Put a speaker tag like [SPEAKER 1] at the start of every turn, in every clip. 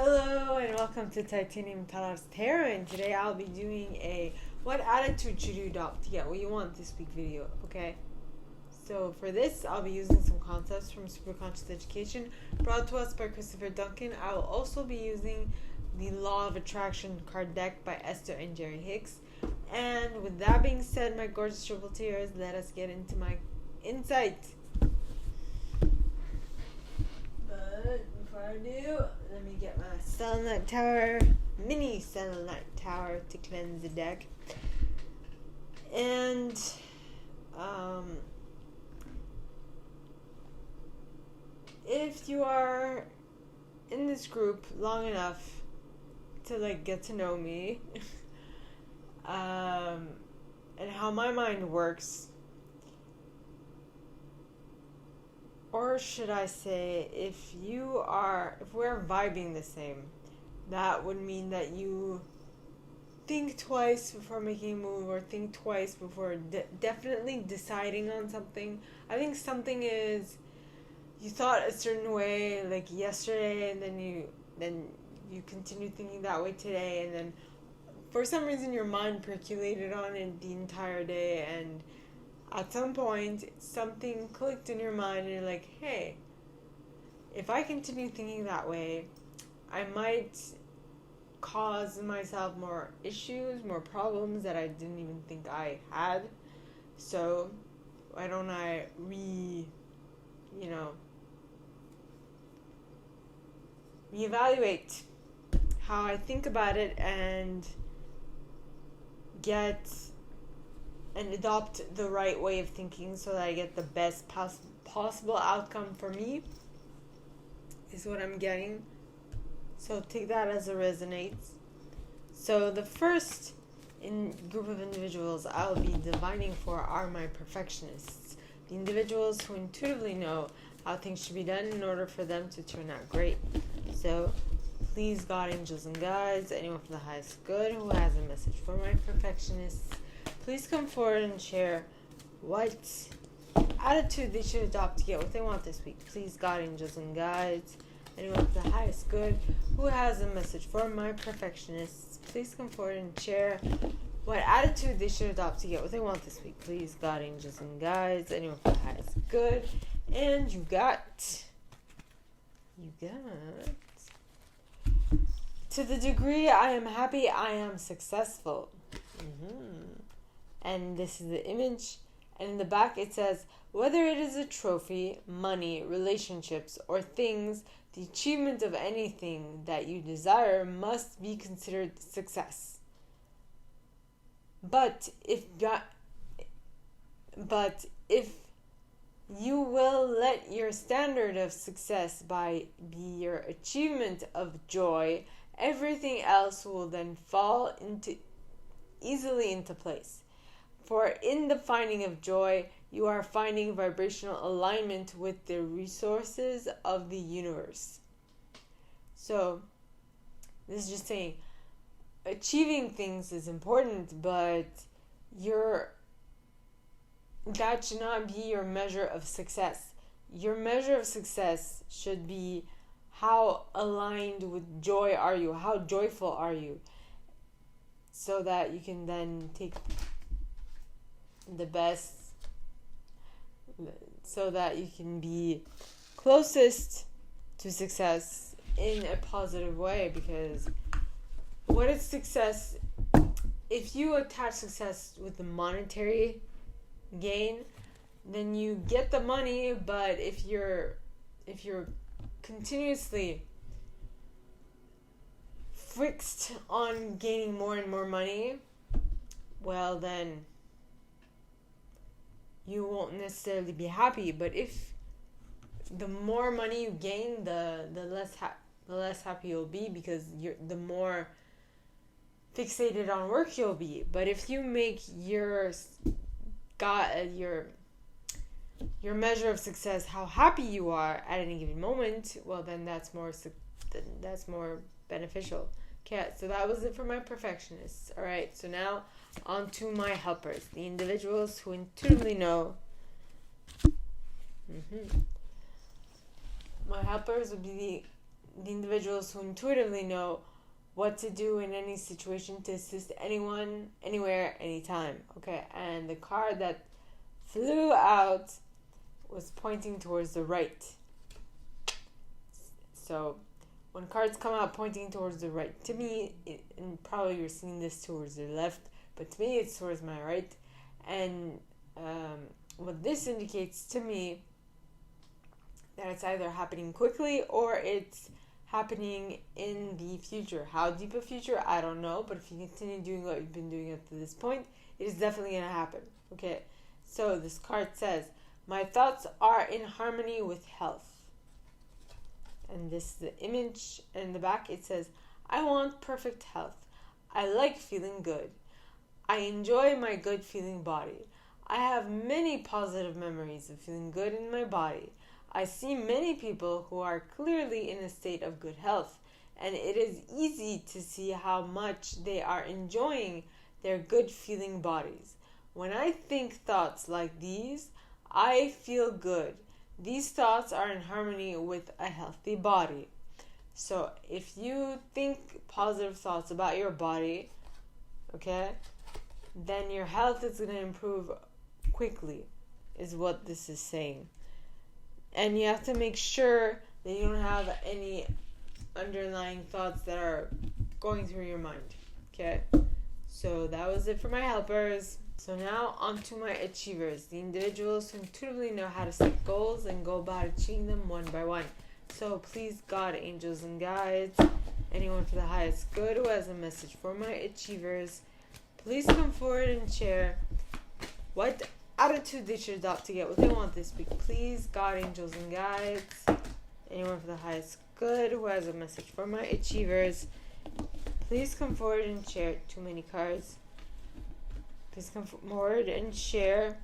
[SPEAKER 1] Hello and welcome to Titanium Talar's Tarot, and today I'll be doing a what attitude should you adopt to get what you want this week video, okay? So for this, I'll be using some concepts from Superconscious Education brought to us by Chris Duncan. I will also be using the Law of Attraction card deck by Esther&JerryHicks. And with that being said, my gorgeous triple tears, let us get into my insight. But before I do, let me get my Selenite Tower, mini Selenite Tower to cleanse the deck. And, if you are in this group long enough to, get to know me, and how my mind works, or should I say, if we're vibing the same, that would mean that you think twice before making a move, or think twice before definitely deciding on something. I think something is, you thought a certain way like yesterday, and then you continue thinking that way today, and then for some reason your mind percolated on it the entire day, and at some point something clicked in your mind and you're like, hey, if I continue thinking that way, I might cause myself more issues, more problems that I didn't even think I had. So why don't I reevaluate how I think about it and adopt the right way of thinking so that I get the best possible outcome for me, is what I'm getting. So take that as it resonates. So the first group of individuals I'll be divining for are my perfectionists. The individuals who intuitively know how things should be done in order for them to turn out great. So please, God, angels, and guides, anyone from the highest good who has a message for my perfectionists, please come forward and share what attitude they should adopt to get what they want this week. Please, God, angels, and guides, anyone from the highest good who has a message for my perfectionists, please come forward and share what attitude they should adopt to get what they want this week. Please, God, angels, and guides, anyone from the highest good. And you got... To the degree I am happy, I am successful. And this is the image. And in the back it says, whether it is a trophy, money, relationships, or things, the achievement of anything that you desire must be considered success. But if you will let your standard of success be your achievement of joy, everything else will then fall easily into place. For in the finding of joy, you are finding vibrational alignment with the resources of the universe. So, this is just saying, achieving things is important, but that should not be your measure of success. Your measure of success should be how aligned with joy are you, how joyful are you, so that you can then take the best, so that you can be closest to success in a positive way. Because what is success? If you attach success with the monetary gain, then you get the money, but if you're continuously fixed on gaining more and more money, well, then you won't necessarily be happy. But if the more money you gain, the less happy you'll be, because the more fixated on work you'll be. But if you make your measure of success how happy you are at any given moment, well, then that's more beneficial. Okay, so that was it for my perfectionists. All right, so now on to my helpers, the individuals who intuitively know. My helpers would be the individuals who intuitively know what to do in any situation to assist anyone, anywhere, anytime. Okay, and the card that flew out was pointing towards the right. So when cards come out pointing towards the right, to me, and probably you're seeing this towards the left, but to me it's towards my right. And what this indicates to me, that it's either happening quickly or it's happening in the future. How deep a future, I don't know, but if you continue doing what you've been doing up to this point, it is definitely going to happen. Okay, so this card says, my thoughts are in harmony with health. And this is the image. And in the back it says, I want perfect health. I like feeling good. I enjoy my good feeling body. I have many positive memories of feeling good in my body. I see many people who are clearly in a state of good health, and it is easy to see how much they are enjoying their good feeling bodies. When I think thoughts like these, I feel good. These thoughts are in harmony with a healthy body. So if you think positive thoughts about your body, okay, then your health is going to improve quickly, is what this is saying. And you have to make sure that you don't have any underlying thoughts that are going through your mind. Okay? So that was it for my helpers. So now on to my achievers, the individuals who intuitively know how to set goals and go about achieving them one by one. So please, God, angels, and guides, anyone for the highest good who has a message for my achievers, please come forward and share what attitude they should adopt to get what they want this week. Please, God, angels, and guides, anyone for the highest good who has a message for my achievers, please come forward and share. Too many cards. Please come forward and share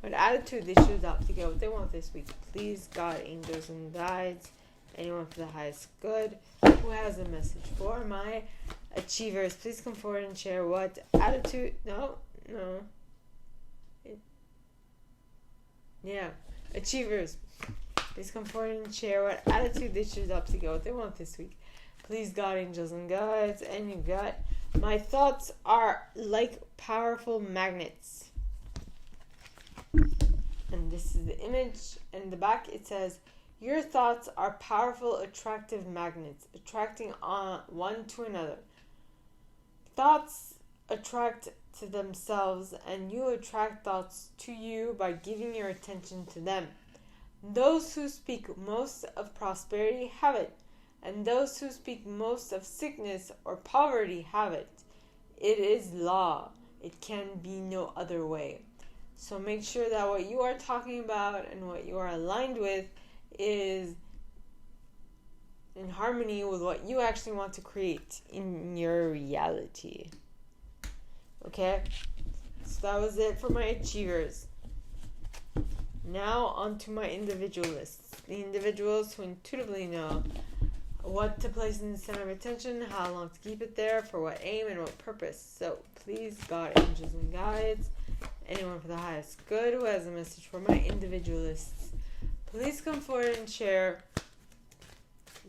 [SPEAKER 1] what attitude they should adopt to get what they want this week. Please, God, angels, and guides, anyone for the highest good who has a message for my achievers, please come forward and share what attitude. Achievers, please come forward and share what attitude they should adopt to get what they want this week. Please, God, angels, and guides, and you got, my thoughts are like powerful magnets. And this is the image. In the back it says, your thoughts are powerful, attractive magnets, attracting on one to another. Thoughts attract to themselves, and you attract thoughts to you by giving your attention to them. Those who speak most of prosperity have it, and those who speak most of sickness or poverty have it. It is law. It can be no other way. So make sure that what you are talking about and what you are aligned with is in harmony with what you actually want to create in your reality. Okay? So that was it for my achievers. Now on to my individualists. The individuals who intuitively know what to place in the center of attention, how long to keep it there, for what aim and what purpose. So please, God, angels, and guides, anyone for the highest good who has a message for my individualists, please come forward and share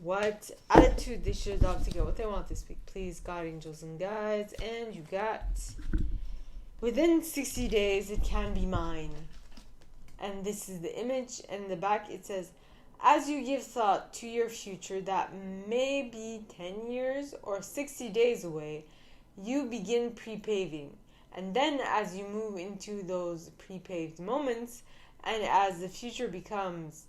[SPEAKER 1] what attitude they should adopt to get what they want this week. Please, God, angels, and guides, and you got, within 60 days it can be mine. And this is the image, and in the back it says, as you give thought to your future that may be 10 years or 60 days away, you begin pre-paving. And then as you move into those pre-paved moments, and as that future becomes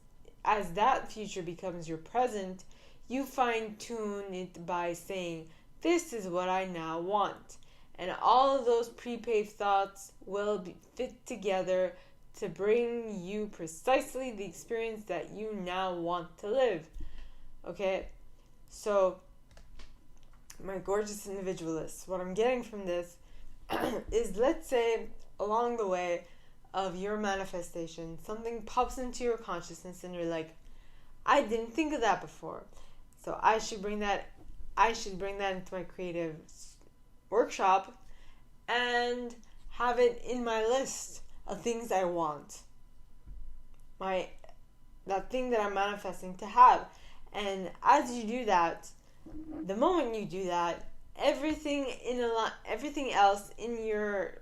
[SPEAKER 1] your present, you fine-tune it by saying, this is what I now want. And all of those pre-paved thoughts will fit together to bring you precisely the experience that you now want to live. Okay? So, my gorgeous individualists, what I'm getting from this is, let's say, along the way of your manifestation, something pops into your consciousness and you're like, I didn't think of that before. So I should bring that into my creative workshop and have it in my list of things I want. That thing that I'm manifesting to have. And as you do that, the moment you do that, everything else in your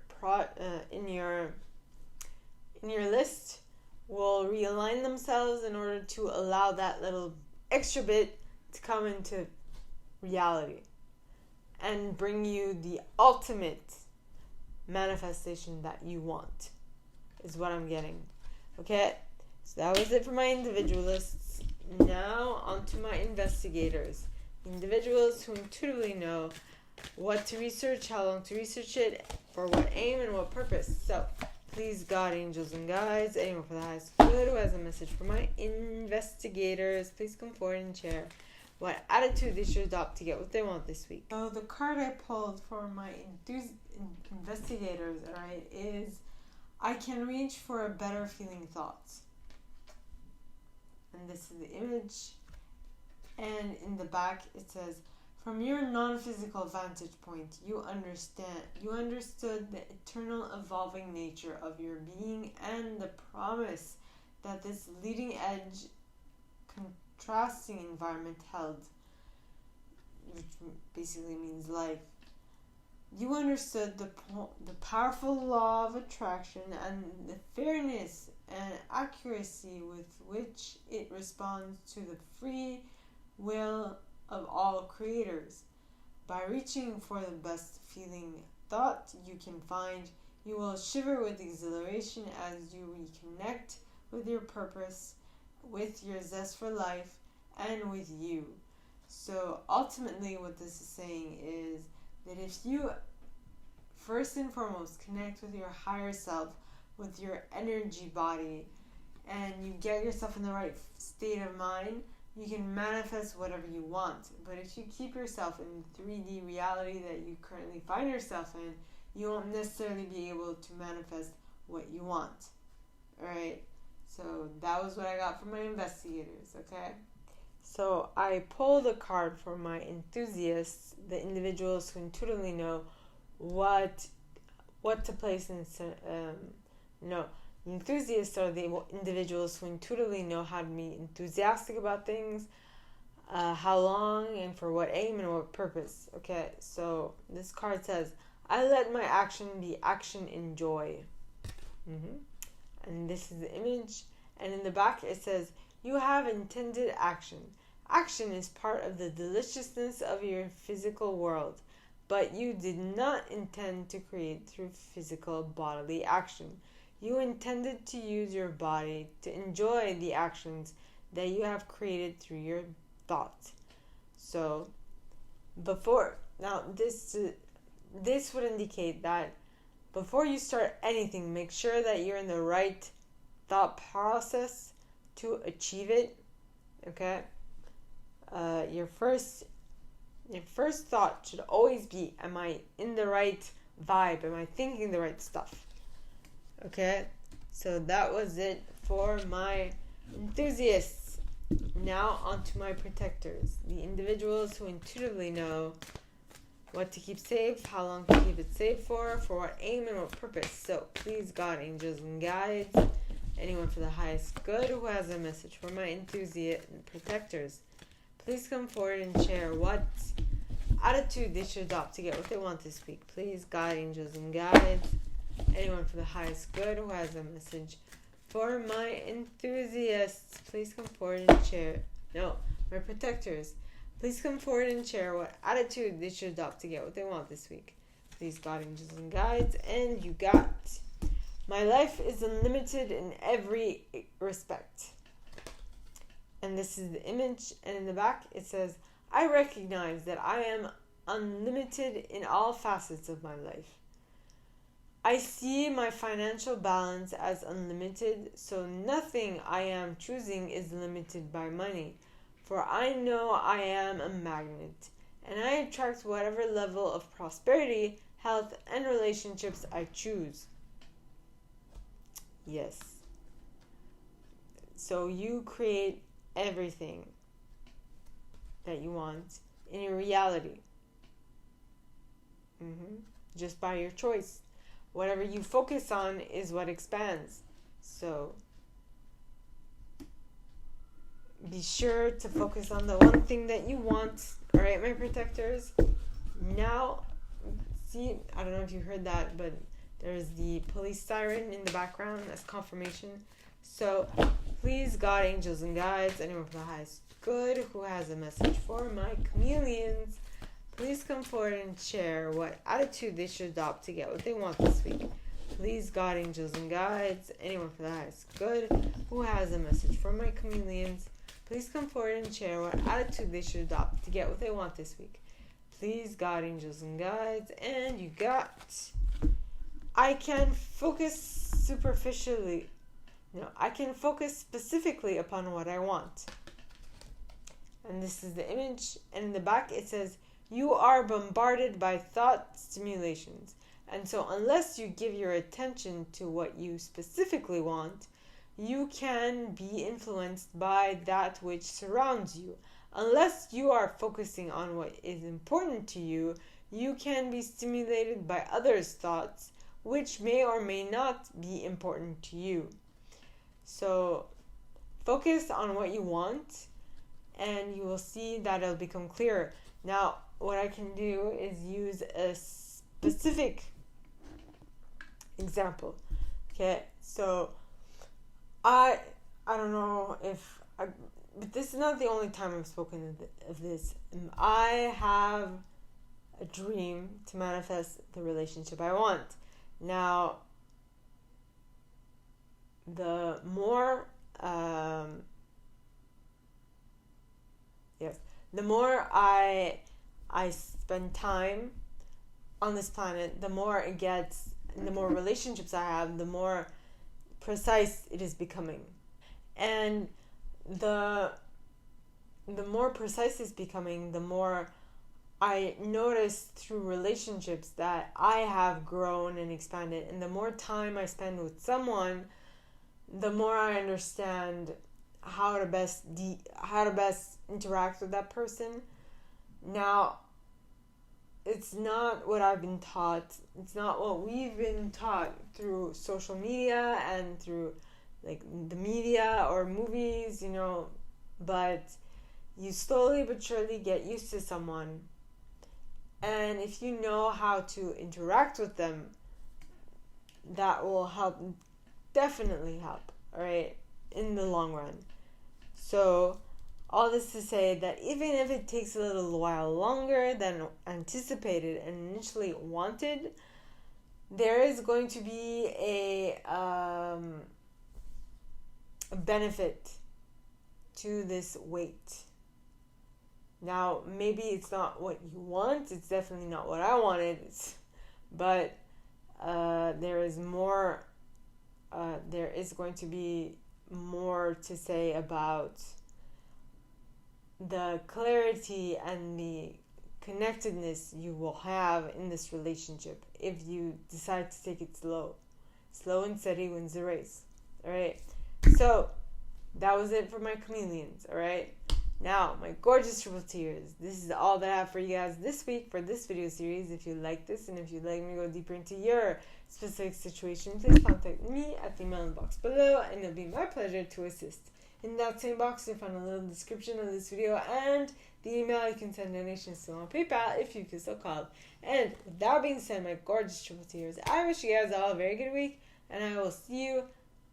[SPEAKER 1] list will realign themselves in order to allow that little extra bit to come into reality and bring you the ultimate manifestation that you want, is what I'm getting. Okay, so that was it for my individualists. Now on to my investigators, individuals who intuitively know what to research, how long to research it, for what aim and what purpose. So please, God, angels, and guides, anyone for the highest good who has a message for my investigators, please come forward and share what attitude they should adopt to get what they want this week. So the card I pulled for my investigators, alright, is I can reach for a better feeling thoughts. And this is the image. And in the back it says, from your non-physical vantage point, you understood the eternal evolving nature of your being and the promise that this leading edge contrasting environment held, which basically means life. You understood the powerful law of attraction and the fairness and accuracy with which it responds to the free will of all creators. By reaching for the best feeling thought you can find, you will shiver with exhilaration as you reconnect with your purpose, with your zest for life, and with you. So ultimately what this is saying is that if you first and foremost connect with your higher self, with your energy body, and you get yourself in the right state of mind, you can manifest whatever you want. But if you keep yourself in the 3D reality that you currently find yourself in, you won't necessarily be able to manifest what you want. Alright? So that was what I got from my investigators, okay? So I pulled a card for my enthusiasts, the individuals who intuitively know what to place in. Enthusiasts are the individuals who intuitively know how to be enthusiastic about things, how long and for what aim and what purpose. Okay, so this card says, I let my action be action in joy. And this is the image. And in the back it says, you have intended action. Action is part of the deliciousness of your physical world, but you did not intend to create through physical bodily action. You intended to use your body to enjoy the actions that you have created through your thoughts. So, this would indicate that before you start anything, make sure that you're in the right thought process to achieve it. Okay? Your first thought should always be, am I in the right vibe? Am I thinking the right stuff? Okay, so that was it for my enthusiasts. Now on to my protectors, the individuals who intuitively know what to keep safe, how long to keep it safe for what aim and what purpose. So please, God, angels, and guides, anyone for the highest good who has a message for my enthusiast protectors, please come forward and share what attitude they should adopt to get what they want this week. Please, God, angels, and guides, anyone for the highest good who has a message for my enthusiasts, please come forward and share. My protectors, please come forward and share what attitude they should adopt to get what they want this week. Please, God, angels, and guides, and you got. My life is unlimited in every respect. And this is the image, and in the back it says, I recognize that I am unlimited in all facets of my life. I see my financial balance as unlimited, so nothing I am choosing is limited by money. For I know I am a magnet, and I attract whatever level of prosperity, health, and relationships I choose. Yes. So you create everything that you want in your reality. Just by your choice. Whatever you focus on is what expands. So be sure to focus on the one thing that you want. All right, my protectors. Now, see, I don't know if you heard that, but there's the police siren in the background as confirmation. So, please, God, angels, and guides, anyone from the highest good who has a message for my chameleons, please come forward and share what attitude they should adopt to get what they want this week. Please, God, angels, and guides, anyone for the highest good who has a message for my chameleons, please come forward and share what attitude they should adopt to get what they want this week. Please, God, angels, and guides, and you got... I can focus superficially. No, I can focus specifically upon what I want. And this is the image. And in the back it says, you are bombarded by thought stimulations. And so unless you give your attention to what you specifically want, you can be influenced by that which surrounds you. Unless you are focusing on what is important to you, you can be stimulated by others' thoughts, which may or may not be important to you. So focus on what you want, and you will see that it'll become clearer. Now, what I can do is use a specific example. Okay, so I don't know if but this is not the only time I've spoken of this. I have a dream to manifest the relationship I want. Now, the more the more I spend time on this planet, the more it gets, and the more relationships I have, the more precise it is becoming. And the more precise it's becoming, the more I notice through relationships that I have grown and expanded. And the more time I spend with someone, the more I understand how to best interact with that person. Now, it's not what I've been taught. It's not what we've been taught through social media and through like the media or movies, but you slowly but surely get used to someone. And if you know how to interact with them, that will help, definitely help, all right, in the long run. So, all this to say that even if it takes a little while longer than anticipated and initially wanted, there is going to be a benefit to this wait. Now, maybe it's not what you want. It's definitely not what I wanted. But there is more. There is going to be more to say about the clarity and the connectedness you will have in this relationship if you decide to take it slow. Slow and steady wins the race. All right. So that was it for my chameleons. All right. Now, my gorgeous triple tears, this is all that I have for you guys this week for this video series. If you like this and if you'd like me to go deeper into your specific situation, please contact me at the email in the box below, and it'll be my pleasure to assist. In that same box, you'll find a little description of this video and the email you can send donations to on PayPal if you feel so called. And with that being said, my gorgeous triple tears, I wish you guys all a very good week, and I will see you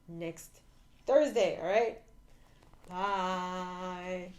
[SPEAKER 1] next Thursday, alright? Bye.